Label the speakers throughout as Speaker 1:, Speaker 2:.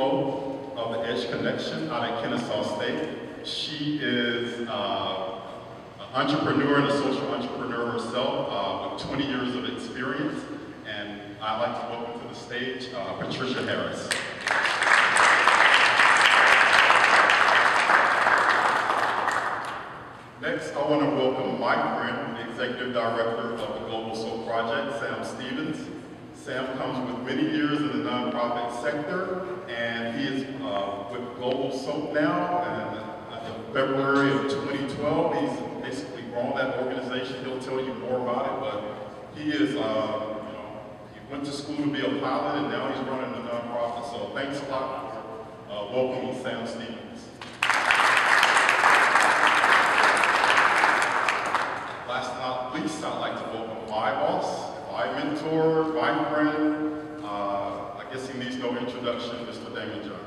Speaker 1: Flo of the Edge Connection out of Kennesaw State. She is an entrepreneur and a social entrepreneur herself with 20 years of experience. And I'd like to welcome to the stage Patricia Harris. Next, I want to welcome my friend, the Executive Director of the Global Soap Project, Sam Stevens. Sam comes with many years in the nonprofit sector, and he is with Global Soap now, and as of February of 2012, he's basically grown that organization. He'll tell you more about it, but he is, he went to school to be a pilot, and now he's running the nonprofit, so thanks a lot for welcoming Sam Stevens. Last but not least, I'd like to welcome my boss, my mentor, my friend. I guess he needs no introduction, Mr. Damon John.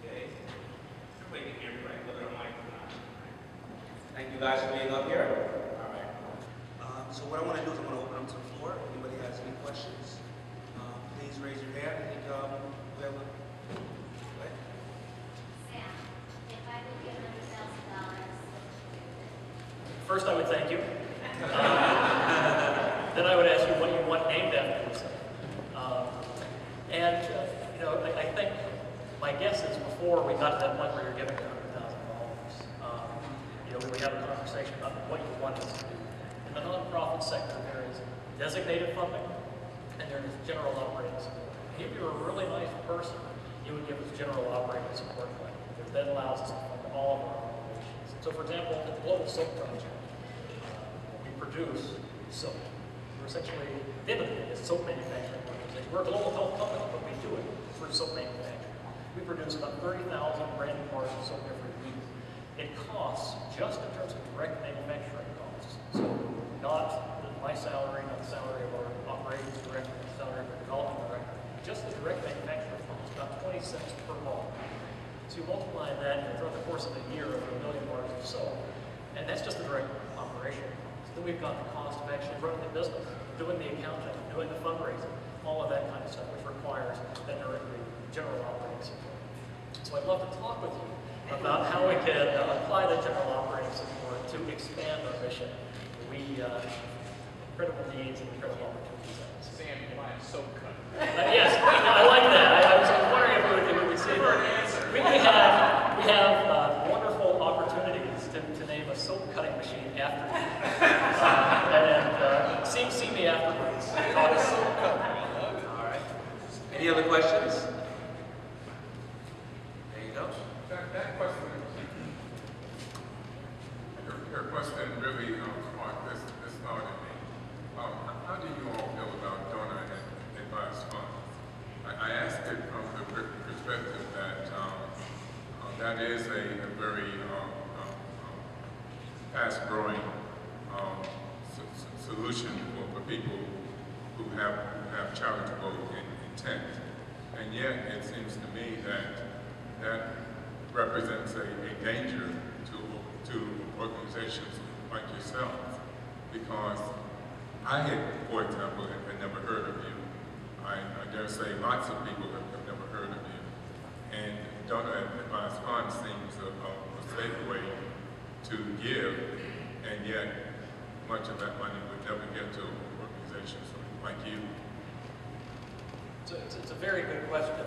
Speaker 2: Okay. Everybody can hear me, right? Whether I'm mic or not. Thank you guys for being up here. All right. So what I want to do is I want to open up to the floor. If anybody has any questions, please raise your hand. I think whoever.
Speaker 3: Sam, if I would give $100,000,
Speaker 4: First, I would thank you. Then I would ask you what you want named after yourself. I think my guess is before we got to that point where you're giving $100,000, we would have a conversation about what you want us to do. In the nonprofit sector, there is designated funding and there is general operating support. If you're a really nice person, you would give us general operating support money, because that allows us to fund all of our operations. So, for example, at the Global Soap Project, we produce soap. We're essentially, at the end of the day, a soap manufacturing organization. We're a global health company, but we do it through soap manufacturing. We produce about 30,000 brand new bars of soap every week. It costs, just in terms of direct manufacturing costs, so not my salary, not the salary of our operations director, not the salary of our development director, just the direct manufacturing costs, about 20 cents per bar. So you multiply that throughout the course of a year over 1 million bars of soap, and that's just the direct operation cost. Then we've got the cost of actually running the business, doing the accounting, doing the fundraising, all of that kind of stuff, which requires that general operating support. So I'd love to talk with you about how we can apply the general operating support to expand our mission. We incredible needs and incredible opportunities.
Speaker 2: Sam, you mind soap cut?
Speaker 4: Yes, I like that. I was wondering if we would see that. We have wonderful opportunities to name a soap cutting machine after you. See me afterwards.
Speaker 2: All right. Any other questions? There you go.
Speaker 5: That question, your question really sparked this thought in me. How do you all feel about donor advised funds? I ask it from the perspective that that is a very fast-growing solution for people who have charitable intent, and yet it seems to me that represents a danger to organizations like yourselves, because I had, for example, had never heard of you. I dare say lots of people have never heard of you, and donor advised funds seems a safe way to give, and yet much of that money would never get to organizations like you.
Speaker 4: It's a very good question.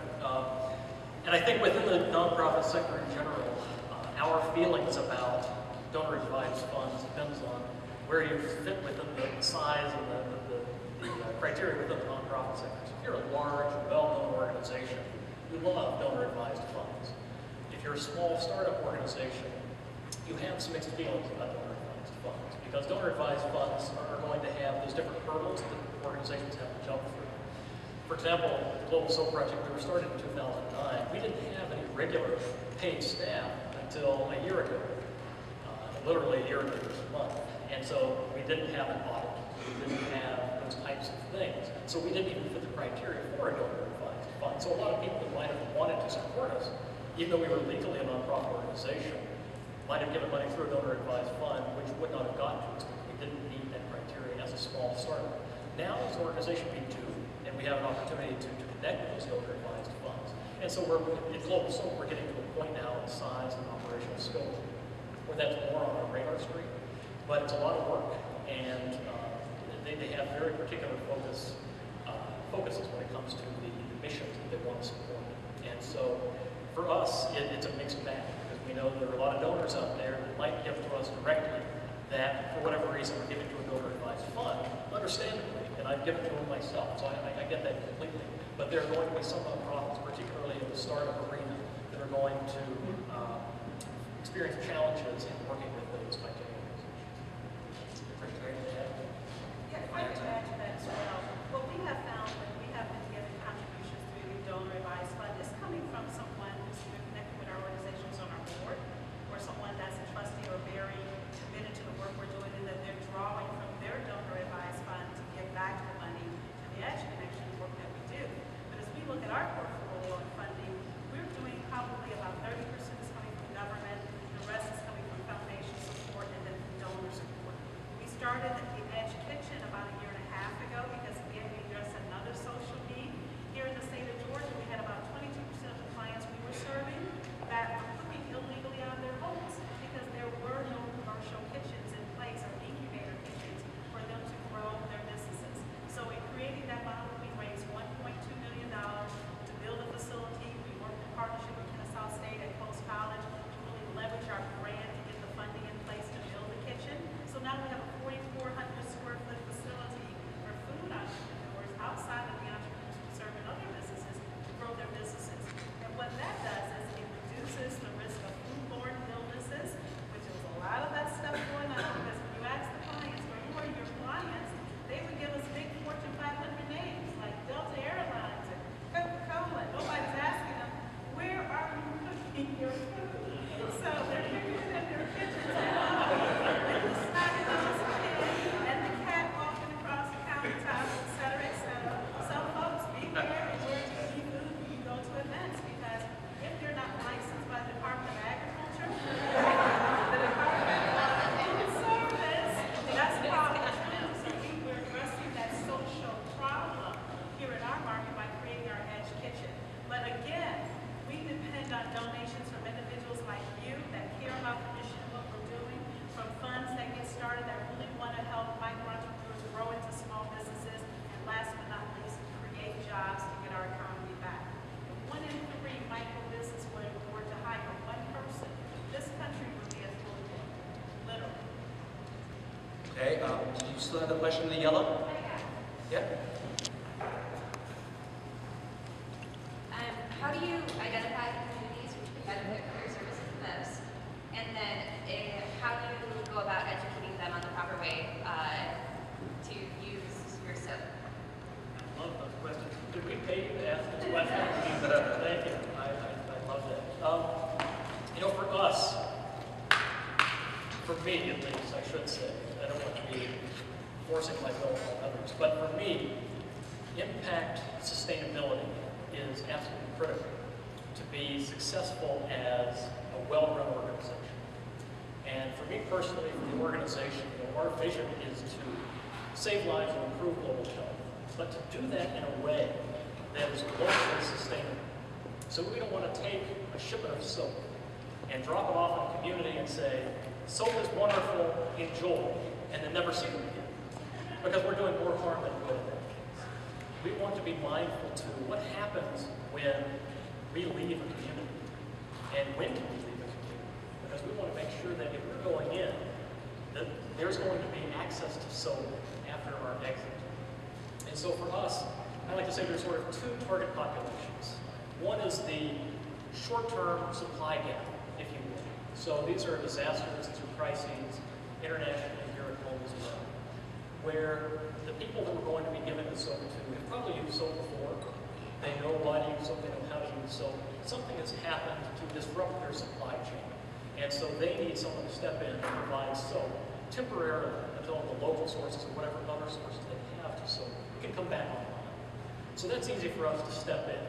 Speaker 4: And I think within the nonprofit sector in general, our feelings about donor advised funds depends on where you fit within the size and the criteria within the nonprofit sector. So if you're a large, well-known organization, you love donor advised funds. If you're a small startup organization, you have some mixed feelings about donor advised funds, because donor advised funds are going to have those different hurdles that organizations have to jump through. For example, the Global Soap Project, we were started in 2009. We didn't have any regular paid staff until a year ago, literally a year ago this month. And so we didn't have an audit. We didn't have those types of things. So we didn't even fit the criteria for a donor advised fund. So a lot of people that might have wanted to support us, even though we were legally a nonprofit organization, might have given money through a donor-advised fund, which would not have gotten to us because we didn't meet that criteria as a small startup. Now, as an organization, we do, and we have an opportunity to connect with those donor-advised funds. And so in Global Soap, we're getting to a point now in size and operational scope where that's more on our radar screen. But it's a lot of work, and they have very particular focuses when it comes to the missions that they want to support. And so for us, it's a mixed bag, because we know there are a lot of donors out there that might give to us directly that, for whatever reason, we're giving to a donor-advised fund, understandably, and I've given to them myself, so I get that completely. But there are going to be some nonprofits, particularly in the startup arena, that are going to experience challenges in working with those types of organizations.
Speaker 6: Yeah, if I could add to that as well. What we have found when we have been given contributions through the donor advised fund is coming from someone who's been connected with our organizations on our board, or someone that's a trustee or very committed to the work we're doing, and that they're drawing from their donor advised fund to give back the money to the Edge Connection work that we do. But as we look at our portfolio of funding, we're doing probably about 30% is coming from government, the rest is coming from foundation support, and then from donor support. We started the Edge Kitchen about a year and a half ago because we addressed another social need. Here in the state of Georgia, we had about 22% of the clients we were serving that were cooking illegally out of their homes because there were no commercial kitchens in place or incubator kitchens for them to grow their businesses. So in creating that model, we raised $1.2 million to build a facility. We worked in partnership with Kennesaw State and Coast College to really leverage our brand to get the funding in place to build the kitchen. So now we have a 4,400 square foot facility for food entrepreneurs outside of the entrepreneurs who serve in other businesses to grow their businesses. And what that does is it reduces the risk of foodborne illnesses, which is a lot of that stuff going on, because when you ask the clients, or who are your clients, they would give us big Fortune 500 names like Delta Airlines and Coca-Cola. Nobody's asking them, where are you cooking your food? So they're cooking it in their kitchens at home, with the snotty nose kid and the cat walking across the countertop, et cetera, et cetera. So folks, be careful where you eat food when you go to events, because if they're not licensed by the Department of Agriculture, the Department of Food Service, that's a problem too. So we're addressing that social problem here in our market by creating our Edge Kitchen. But again, we depend on donations from individuals like you that care about the mission and what we're doing, from funds that get started that really want to help micro entrepreneurs grow into small businesses, and last but not least, create jobs to get our economy back. If 1 in 3 micro business were to hire one person, this country would be a full day, literally.
Speaker 2: Okay, do you still have the question in the yellow? Yep.
Speaker 7: How do you identify the communities which could benefit from your services the most? And then how do you go about educating them on the proper way to use your soap?
Speaker 4: I love those questions. Did we pay you to ask this question? Thank you. I love that. You know, for us, for me at least, I should say, I don't want to be forcing my will on others, but for me, impact sustainability is absolutely critical to be successful as a well-run organization. And for me personally, for the organization, our vision is to save lives and improve global health, but to do that in a way that is globally sustainable. So we don't want to take a shipment of soap and drop it off in a community and say, soap is wonderful, enjoy, and then never see them again. Because we're doing more harm than good in that case. We want to be mindful to what happens when we leave a community, and when can we leave a community? Because we want to make sure that if we're going in, that there's going to be access to soap after our exit. And so for us, I like to say there's sort of 2 target populations. One is the short-term supply gap, if you will. So these are disasters, these are crises, internationally here at home as well, where the people that we're going to be giving the soap to have probably used soap before. They know why to use soap, they know how to use soap. Something has happened to disrupt their supply chain. And so they need someone to step in and provide soap temporarily until the local sources or whatever other sources they have to soap can come back online. So that's easy for us to step in.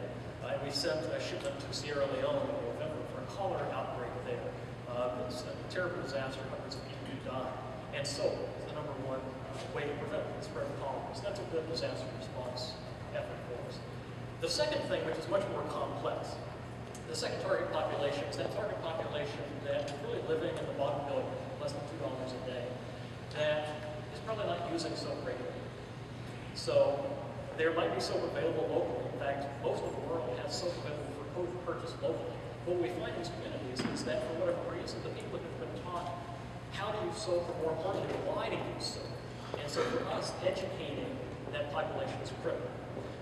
Speaker 4: We sent a shipment to Sierra Leone in November for a cholera outbreak there. It's a terrible disaster, hundreds of people die. And soap is the number one way to prevent the spread of cholera. So that's a good disaster response effort for us. The second thing, which is much more complex, the second target population is that target population that is really living in the bottom billion, less than $2 a day, that is probably not using soap regularly. So there might be soap available locally. In fact, most of the world has soap available for purchase locally. What we find in these communities is that for whatever reason, the people have been taught how to use soap, or more importantly, why to use soap. And so for us, educating that population is critical.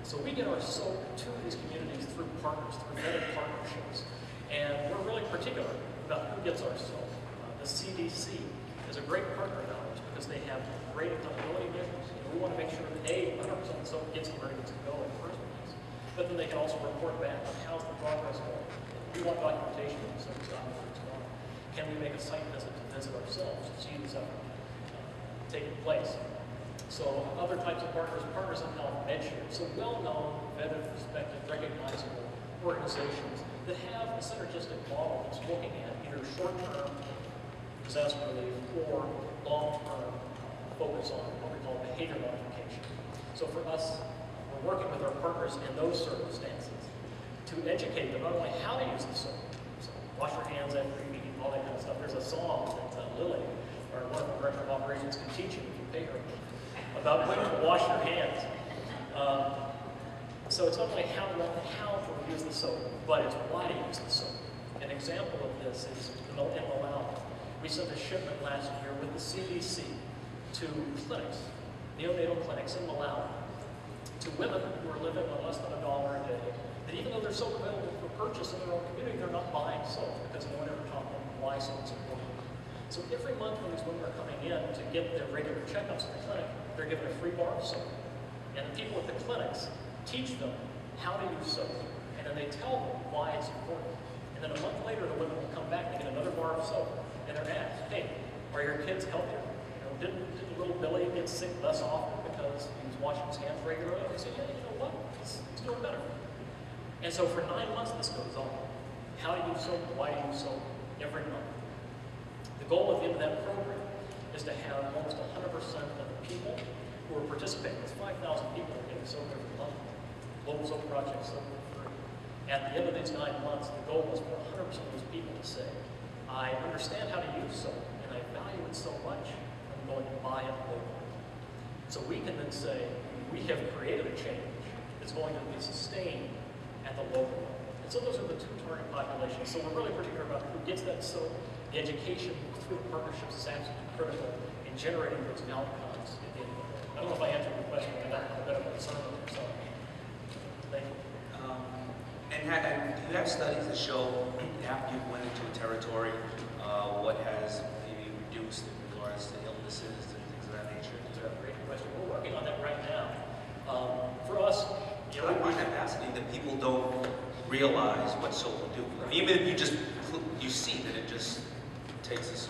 Speaker 4: So we get our soap to these communities through partners, through vetted partnerships. And we're really particular about who gets our soap. The CDC is a great partner of ours because they have great accountability measures. We want to make sure that, A, 100% of the soap gets where it needs to go in the first place. But then they can also report back on how's the progress going. We want documentation of the soap's not where it's going. Can we make a site visit to visit ourselves to see this effort taking place? So other types of partners, partners in health, MedShare, so well-known, vetted, respected, recognizable organizations that have a synergistic model that's looking at either short-term disaster relief or long-term focus on what we call behavior modification. So for us, we're working with our partners in those circumstances to educate them not only how to use the soap, so wash your hands after you eat, all that kind of stuff. There's a song that Lily, our local director of operations, can teach you if you pay her about when to wash your hands. So it's not only how to use the soap, but it's why to use the soap. An example of this is in Malawi. We sent a shipment last year with the CDC to clinics, neonatal clinics in Malawi, to women who are living on less than $1 a day, that even though there's soap available for purchase in their own community, they're not buying soap because no one ever taught them why soap is important. So every month when these women are coming in to get their regular checkups in the clinic, they're given a free bar of soap. And the people at the clinics teach them how to use soap, and then they tell them why it's important. And then a month later, the women will come back and get another bar of soap, and they're asked, hey, are your kids healthier? You know, didn't little Billy get sick less often because he was washing his hands regularly? They say, yeah, you know what? He's doing better. And so for 9 months, this goes on. How to use soap, why to use soap, every month. The goal at the end of that program is to have almost 100% of the people who are participating. It's 5,000 people who are getting soap every month. Global Soap Project, soap for free. At the end of these 9 months, the goal is for 100% of those people to say, I understand how to use soap, and I value it so much, I'm going to buy it locally. So we can then say, we have created a change that's going to be sustained at the local level. And so those are the two target populations. So we're really particular about who gets that soap. The education through the partnerships is absolutely critical in generating those outcomes at the end of the day. I don't know if I answered your question, but that's a bit of a concern with yourself. Thank you.
Speaker 2: And do you have studies that show after you went into a territory, what has maybe reduced in regards to illnesses and things of that nature?
Speaker 4: That's a great question. We're working on that right now. For us, you know,
Speaker 2: I find that fascinating that people don't realize what soap will do. Even if you see that it just takes us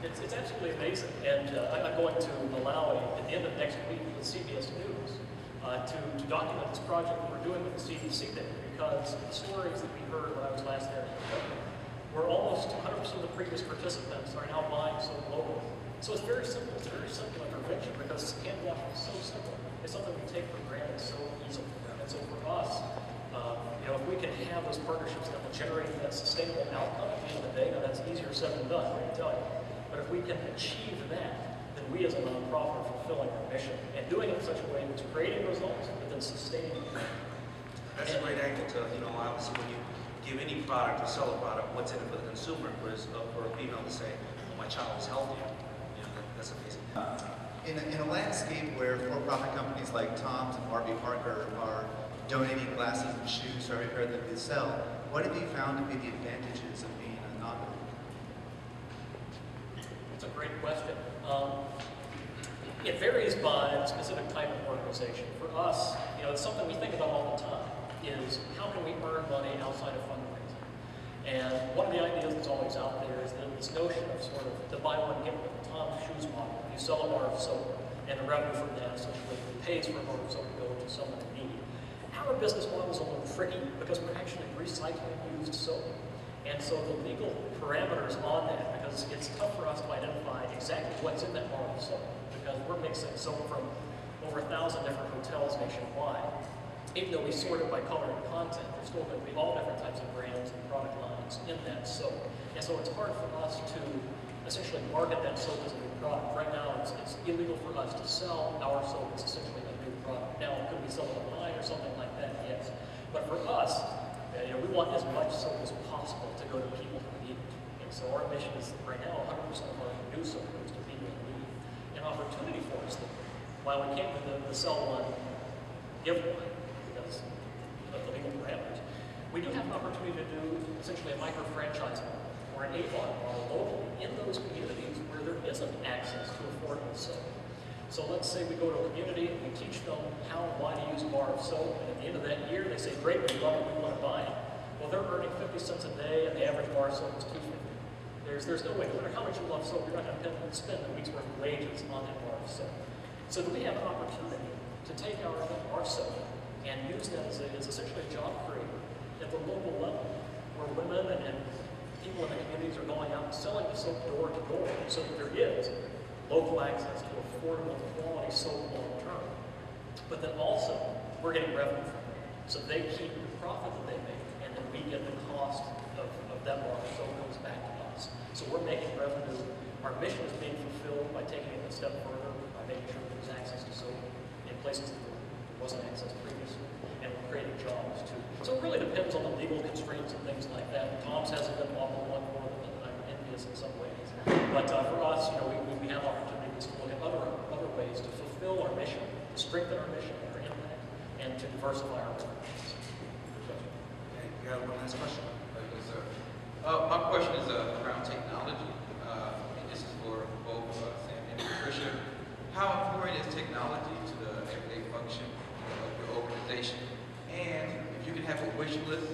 Speaker 4: it's absolutely amazing. And I'm going to Malawi at the end of next week with CBS News to document this project that we're doing with the CDC there, because the stories that we heard when I was last there were almost 100% of the previous participants are now buying soap locally. So it's very simple. It's a very simple intervention because hand washing is so simple. It's something we take for granted so easily. And so for us, you know, if we can have those partnerships that will generate that sustainable outcome at the end of the day, now that's easier said than done, I can tell you. But if we can achieve that, then we as a nonprofit are fulfilling our mission and doing it in such a way that's creating results, but then sustaining them.
Speaker 2: That's a great angle to, you know, obviously when you give any product or sell a product, what's in it for the consumer, for a female to say, well, my child is healthier. You know, that's amazing.
Speaker 8: In a landscape where for-profit companies like Tom's and Warby Parker are donating glasses and shoes for every pair that they sell, what have you found to be the advantages of being a nonprofit?
Speaker 4: It's a great question. It varies by the specific type of organization. For us, you know, it's something we think about all the time, is how can we earn money outside of fundraising? And one of the ideas that's always out there is that this notion of sort of the buy one, get one Tom's shoes model. You sell a bar of soap, and the revenue from that essentially pays for a bar of soap to go to someone in need. Our business model is a little tricky because we're actually recycling used soap. And so the legal parameters on that, because it's tough for us to identify exactly what's in that bar of soap, because we're mixing soap from over 1,000 different hotels nationwide. Even though we sort it by color and content, there's still going to be all different types of brands and product lines in that soap. And so it's hard for us to essentially market that soap as a new product. Right now, it's illegal for us to sell our soap as essentially a new product. Now, could we sell it online or something like that? Yes. But for us, we want as much soap as possible to go to people who need it. And so our mission is right now 100% of our new soap goes to people who need it. An opportunity for us, though, while we can't do the sell one, give one, because of the legal parameters, we do have an opportunity to do essentially a micro-franchise model or an AVOD model locally in those communities where there isn't access to affordable soap. So let's say we go to a community and we teach them how and why to use a bar of soap, and at the end of that year they say, great, we love it, we want to buy it. Well, they're earning 50 cents a day and the average bar of soap is $2.50. There's no way, no matter how much you love soap, you're not going to spend a week's worth of wages on that bar of soap. So do we have an opportunity to take our soap and use that as essentially a job creator at the local level, where women and people in the communities are going out and selling the soap door to door, so that there is local access to affordable quality soap long term. But then also, we're getting revenue from it. So they keep the profit that they make, and then we get the cost of that bar of soap goes back to us. So we're making revenue. Our mission is being fulfilled by taking it a step further, by making sure there's access to soap in places that there wasn't access previously, and we're creating jobs too. So it really depends on the legal constraints and things like that. Tom's hasn't been awful one for them, and I'm envious in some ways. But for us, we have opportunities to look at other ways to fulfill our mission, to strengthen our mission and our impact, and to diversify our revenues.
Speaker 2: Okay, you got one last question?
Speaker 9: Yes, sir. My question is around technology. And this is for both Sam and Patricia. How important is technology to the everyday function of your organization? And if you could have a wish list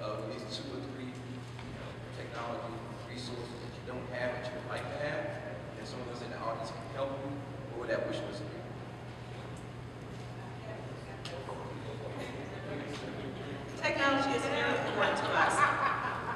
Speaker 9: of at least 2 or 3 technology resources that you don't have that you would like to have, and someone else in the audience can help you, what would that wish list be?
Speaker 6: Technology is very important to us.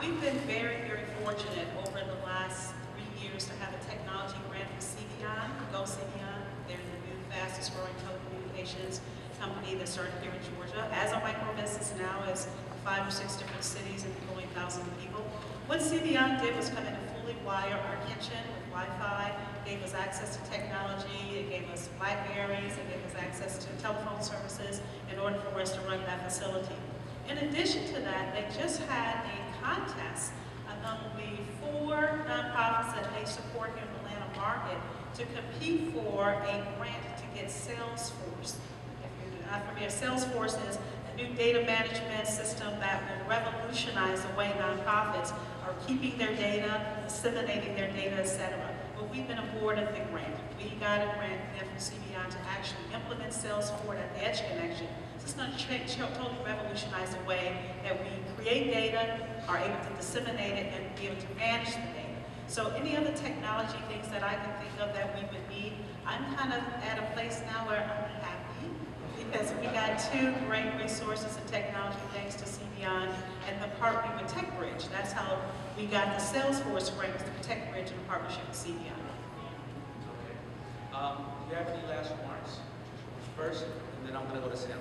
Speaker 6: We've been very, very fortunate over the last 3 years to have a technology grant from CBION, Go CBION. They're the new fastest growing telecommunications company that started here in Georgia. As a micro business now, is 5 or 6 different cities and employing thousands of people. What CBION did was come in and fully wire our kitchen with Wi-Fi, gave us access to technology, it gave us Blackberries, it gave us access to telephone services in order for us to run that facility. In addition to that, they just had a contest among the 4 nonprofits that they support here in the Atlanta market to compete for a grant to get Salesforce. If you're not familiar, Salesforce is a new data management system that will revolutionize the way nonprofits are keeping their data, disseminating their data, etc. Well, we've been awarded the grant. We got a grant from CBION to actually implement Salesforce at the Edge Connection. It's going to totally revolutionize the way that we create data, are able to disseminate it, and be able to manage the data. So any other technology things that I can think of that we would need, I'm kind of at a place now where I'm happy because we got 2 great resources and technology thanks to CBION and the partnering with TechBridge. That's how we got the Salesforce grant, with TechBridge in partnership with CBION.
Speaker 2: Okay. Do you have any last remarks? First, and then I'm going to go to Sam.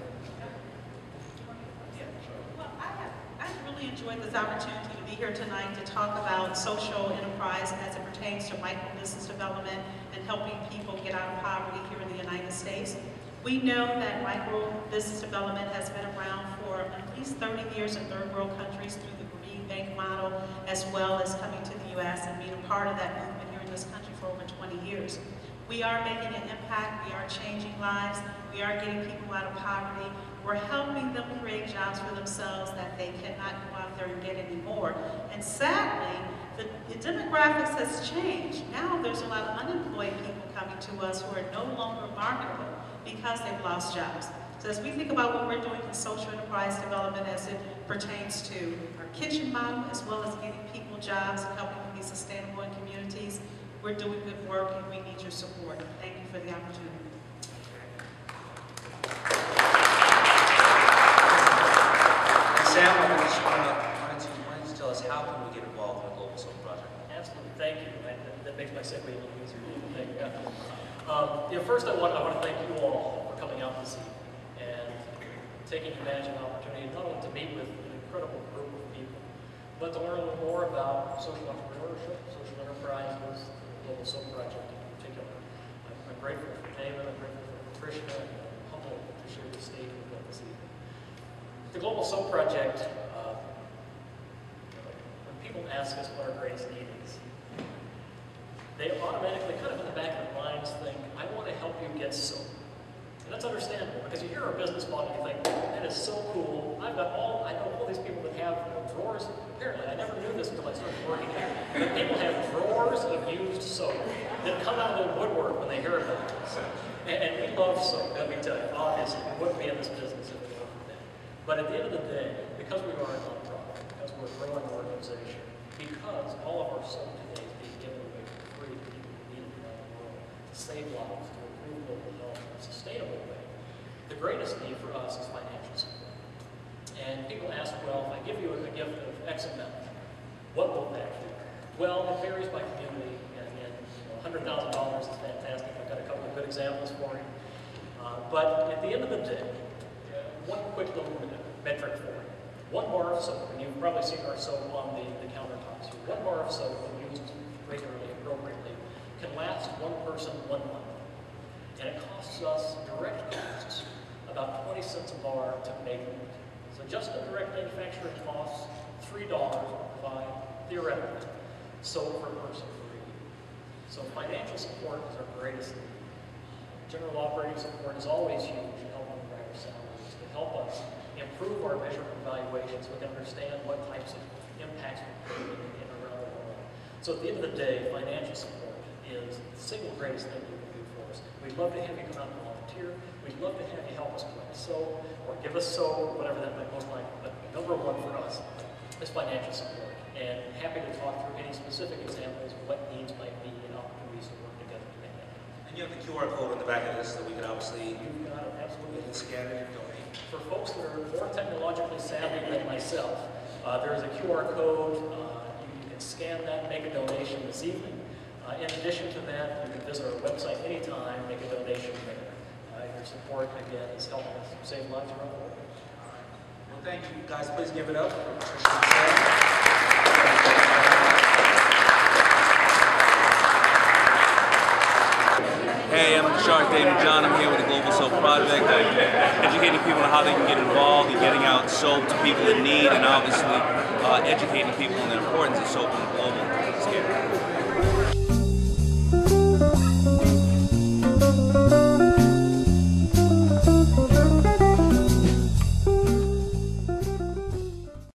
Speaker 6: Well, I've really enjoyed this opportunity to be here tonight to talk about social enterprise as it pertains to micro business development and helping people get out of poverty here in the United States. We know that micro business development has been around for at least 30 years in third world countries through the Green Bank model, as well as coming to the U.S. and being a part of that movement here in this country for over 20 years. We are making an impact, we are changing lives, we are getting people out of poverty, we're helping them create jobs for themselves that they cannot go out there and get anymore. And sadly, the demographics has changed. Now there's a lot of unemployed people coming to us who are no longer marketable because they've lost jobs. So as we think about what we're doing in social enterprise development as it pertains to our kitchen model, as well as getting people jobs and helping them be sustainable in communities, we're doing good work and we need your support. Thank you for the opportunity.
Speaker 2: Sam, why don't you tell us how can
Speaker 4: Thank you. That makes my segue a little easier. Thank you. First, I want to thank you all for coming out this evening and taking advantage of the opportunity not only to meet with an incredible group of people, but to learn a little more about social entrepreneurship, social enterprises, the Global Soap Project in particular. I'm grateful for David, I'm grateful for Patricia, and I'm humbled to share the stage with them this evening. The Global Soap Project, when people ask us what our greatest need is, they automatically, kind of in the back of their minds, think, I want to help you get soap. And that's understandable, because you hear our business model and you think, that is so cool. I know all these people that have drawers. Apparently, I never knew this until I started working here. But people have drawers of used soap that come out of the woodwork when they hear about it. And we love soap, let me tell you. Obviously, we wouldn't be in this business if we weren't for that. But at the end of the day, because we are a nonprofit, because we're a growing organization, because all of our soap today is being given away for free to people who need it around the world, to save lives, to improve local health in a sustainable way, the greatest need for us is financial support. And people ask, well, if I give you a gift of X amount, what will that do? Well, it varies by community, and $100,000 is fantastic. I've got a couple of good examples for you. But at the end of the day, one quick little metric for you. One bar of soap, and you've probably seen our soap on the countertops here. One bar of soap, when used regularly, appropriately, can last one person 1 month. And it costs us direct costs about 20 cents a bar to make it. So just the direct manufacturing costs $3 will provide, theoretically, soap per person for a year. So financial support is our greatest need. General operating support is always huge in helping with our salaries, to help us improve our measurement evaluations, we can understand what types of impacts we're creating in around the world. So at the end of the day, financial support is the single greatest thing you can do for us. We'd love to have you come out and volunteer. We'd love to have you help us collect soap, or give us soap, whatever that might look like. But number one for us is financial support. And happy to talk through any specific examples of what needs might be and opportunities to work together to make that happen.
Speaker 2: And you have the QR code on the back of this, so we can obviously
Speaker 4: You've got it, absolutely.
Speaker 2: scan it and donate.
Speaker 4: For folks that are more technologically savvy than myself, there is a QR code. You can scan that and make a donation this evening. In addition to that, you can visit our website anytime, make a donation there. Your support, again, is helping us save lives around the world.
Speaker 2: Well, thank you. Guys, please give it up for Patricia and Sam.
Speaker 10: Hey, I'm Shark David John. I'm here with the Global Soap Project, educating people on how they can get involved in getting out soap to people in need, and obviously educating people on the importance of soap in the global